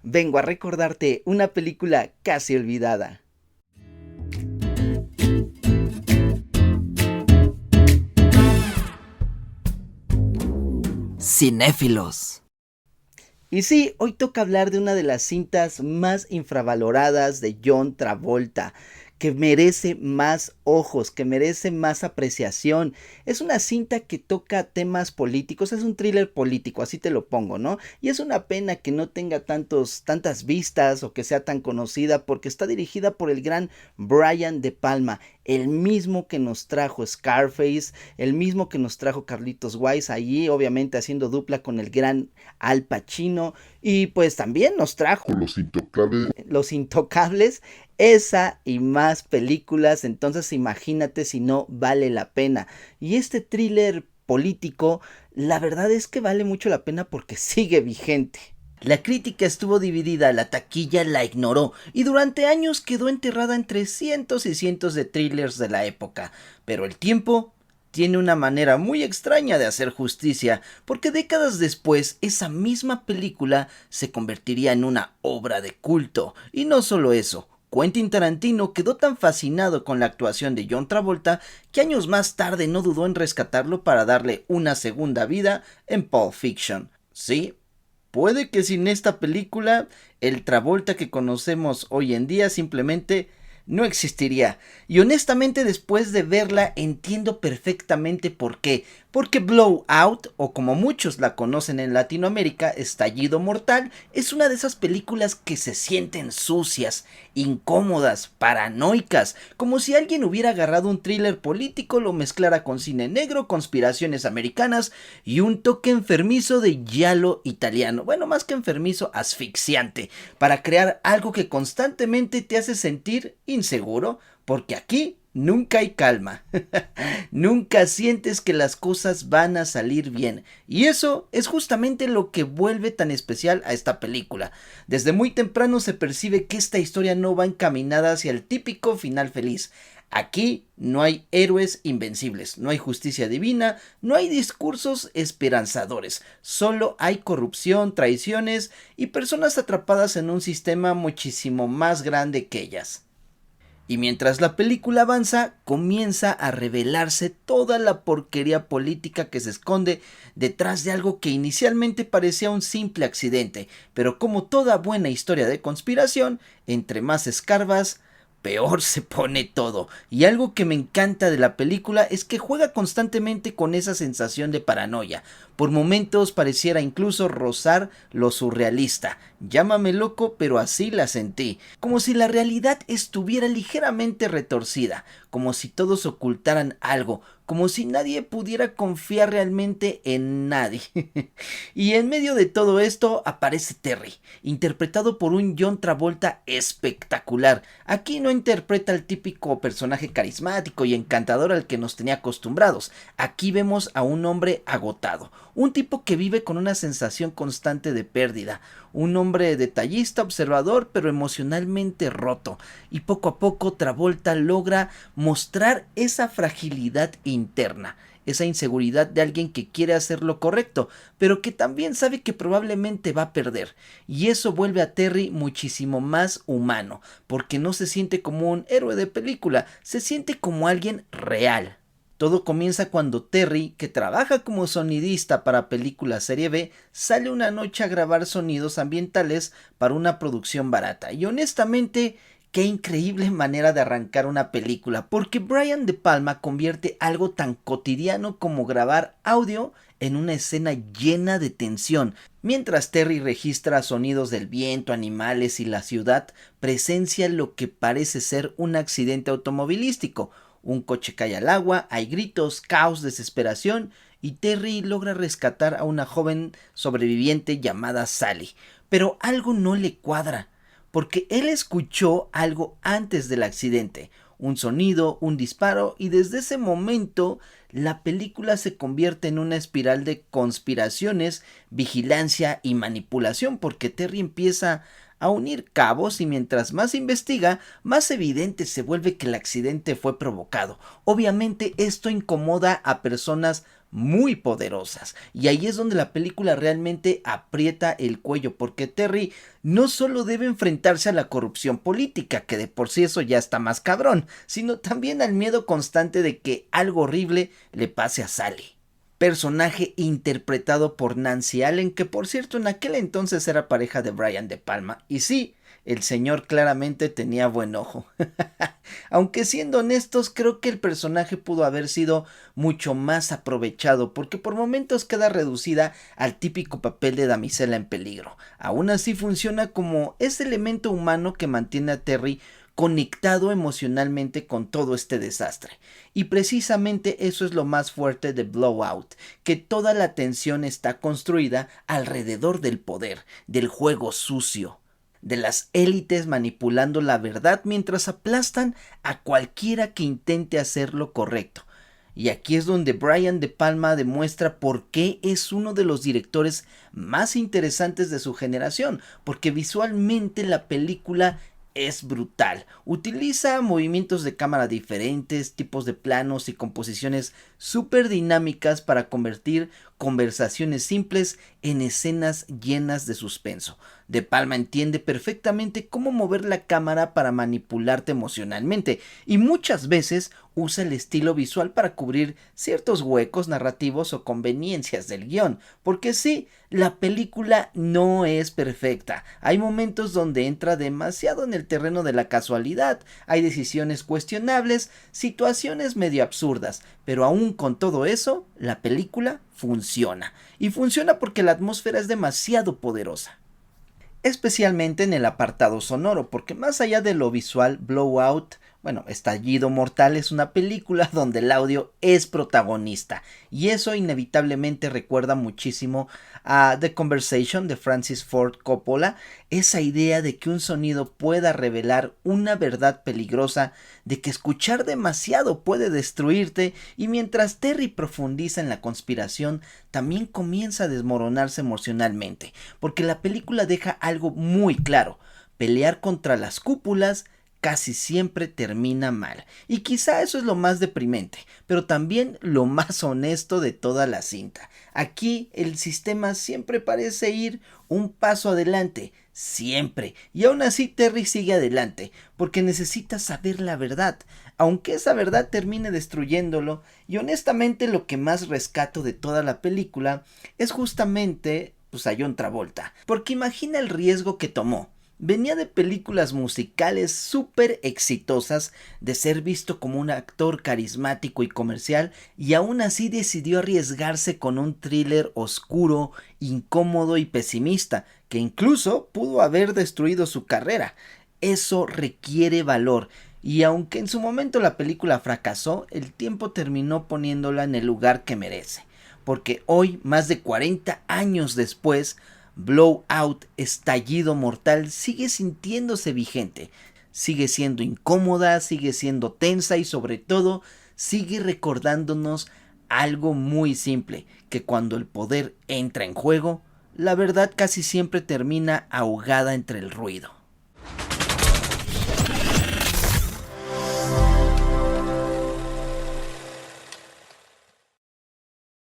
vengo a recordarte una película casi olvidada. Cinéfilos. Y sí, hoy toca hablar de una de las cintas más infravaloradas de John Travolta, que merece más ojos, que merece más apreciación. Es una cinta que toca temas políticos, es un thriller político, así te lo pongo, ¿no? Y es una pena que no tenga tantas vistas o que sea tan conocida porque está dirigida por el gran Brian De Palma, el mismo que nos trajo Scarface, el mismo que nos trajo Carlitos Wise, allí obviamente haciendo dupla con el gran Al Pacino, y pues también nos trajo Con los intocables. Los Intocables, esa y más películas. Entonces imagínate si no vale la pena. Y este thriller político, la verdad es que vale mucho la pena porque sigue vigente. La crítica estuvo dividida, la taquilla la ignoró y durante años quedó enterrada entre cientos y cientos de thrillers de la época, pero el tiempo tiene una manera muy extraña de hacer justicia, porque décadas después esa misma película se convertiría en una obra de culto. Y no solo eso, Quentin Tarantino quedó tan fascinado con la actuación de John Travolta que años más tarde no dudó en rescatarlo para darle una segunda vida en Pulp Fiction. Sí, puede que sin esta película el Travolta que conocemos hoy en día simplemente no existiría. Y honestamente después de verla entiendo perfectamente por qué. Porque Blowout, o como muchos la conocen en Latinoamérica, Estallido Mortal, es una de esas películas que se sienten sucias, incómodas, paranoicas, como si alguien hubiera agarrado un thriller político, lo mezclara con cine negro, conspiraciones americanas y un toque enfermizo de giallo italiano. Bueno, más que enfermizo, asfixiante, para crear algo que constantemente te hace sentir inseguro, porque aquí nunca hay calma. Nunca sientes que las cosas van a salir bien. Y eso es justamente lo que vuelve tan especial a esta película. Desde muy temprano se percibe que esta historia no va encaminada hacia el típico final feliz. Aquí no hay héroes invencibles, no hay justicia divina, no hay discursos esperanzadores, solo hay corrupción, traiciones y personas atrapadas en un sistema muchísimo más grande que ellas. Y mientras la película avanza, comienza a revelarse toda la porquería política que se esconde detrás de algo que inicialmente parecía un simple accidente, pero como toda buena historia de conspiración, entre más escarbas, peor se pone todo. Y algo que me encanta de la película es que juega constantemente con esa sensación de paranoia. Por momentos pareciera incluso rozar lo surrealista. Llámame loco, pero así la sentí. Como si la realidad estuviera ligeramente retorcida, como si todos ocultaran algo, como si nadie pudiera confiar realmente en nadie. Y en medio de todo esto aparece Terry, interpretado por un John Travolta espectacular. Aquí no interpreta el típico personaje carismático y encantador al que nos tenía acostumbrados. Aquí vemos a un hombre agotado, un tipo que vive con una sensación constante de pérdida, un hombre detallista, observador, pero emocionalmente roto. Y poco a poco Travolta logra mostrar esa fragilidad interna, esa inseguridad de alguien que quiere hacer lo correcto, pero que también sabe que probablemente va a perder. Y eso vuelve a Terry muchísimo más humano, porque no se siente como un héroe de película, se siente como alguien real. Todo comienza cuando Terry, que trabaja como sonidista para películas serie B, sale una noche a grabar sonidos ambientales para una producción barata. Y honestamente, qué increíble manera de arrancar una película, porque Brian De Palma convierte algo tan cotidiano como grabar audio en una escena llena de tensión. Mientras Terry registra sonidos del viento, animales y la ciudad, presencia lo que parece ser un accidente automovilístico. Un coche cae al agua, hay gritos, caos, desesperación, y Terry logra rescatar a una joven sobreviviente llamada Sally. Pero algo no le cuadra, porque él escuchó algo antes del accidente, un sonido, un disparo, y desde ese momento la película se convierte en una espiral de conspiraciones, vigilancia y manipulación, porque Terry empieza a unir cabos y mientras más investiga, más evidente se vuelve que el accidente fue provocado. Obviamente esto incomoda a personas muy poderosas. Y ahí es donde la película realmente aprieta el cuello, porque Terry no solo debe enfrentarse a la corrupción política, que de por sí eso ya está más cabrón, sino también al miedo constante de que algo horrible le pase a Sally, personaje interpretado por Nancy Allen, que por cierto en aquel entonces era pareja de Brian De Palma, y sí, el señor claramente tenía buen ojo. Aunque siendo honestos, creo que el personaje pudo haber sido mucho más aprovechado, porque por momentos queda reducida al típico papel de damisela en peligro. Aún así funciona como ese elemento humano que mantiene a Terry conectado emocionalmente con todo este desastre. Y precisamente eso es lo más fuerte de Blowout, que toda la tensión está construida alrededor del poder, del juego sucio, de las élites manipulando la verdad mientras aplastan a cualquiera que intente hacer lo correcto. Y aquí es donde Brian De Palma demuestra por qué es uno de los directores más interesantes de su generación, porque visualmente la película es brutal. Utiliza movimientos de cámara diferentes, tipos de planos y composiciones súper dinámicas para convertir conversaciones simples en escenas llenas de suspenso. De Palma entiende perfectamente cómo mover la cámara para manipularte emocionalmente y muchas veces usa el estilo visual para cubrir ciertos huecos narrativos o conveniencias del guión, porque sí, la película no es perfecta. Hay momentos donde entra demasiado en el terreno de la casualidad, hay decisiones cuestionables, situaciones medio absurdas, pero aún con todo eso, la película funciona. Y funciona porque la atmósfera es demasiado poderosa, especialmente en el apartado sonoro, porque más allá de lo visual, Blowout, bueno, Estallido Mortal es una película donde el audio es protagonista, y eso inevitablemente recuerda muchísimo a The Conversation de Francis Ford Coppola, esa idea de que un sonido pueda revelar una verdad peligrosa, de que escuchar demasiado puede destruirte, y mientras Terry profundiza en la conspiración, también comienza a desmoronarse emocionalmente, porque la película deja algo muy claro: pelear contra las cúpulas casi siempre termina mal. Y quizá eso es lo más deprimente, pero también lo más honesto de toda la cinta. Aquí el sistema siempre parece ir un paso adelante, siempre. Y aún así Terry sigue adelante, porque necesita saber la verdad, aunque esa verdad termine destruyéndolo. Y honestamente lo que más rescato de toda la película es justamente pues a John Travolta, porque imagina el riesgo que tomó. Venía de películas musicales súper exitosas, de ser visto como un actor carismático y comercial, y aún así decidió arriesgarse con un thriller oscuro, incómodo y pesimista, que incluso pudo haber destruido su carrera. Eso requiere valor, y aunque en su momento la película fracasó, el tiempo terminó poniéndola en el lugar que merece, porque hoy, más de 40 años después, Blowout, Estallido Mortal, sigue sintiéndose vigente, sigue siendo incómoda, sigue siendo tensa y sobre todo sigue recordándonos algo muy simple: que cuando el poder entra en juego, la verdad casi siempre termina ahogada entre el ruido.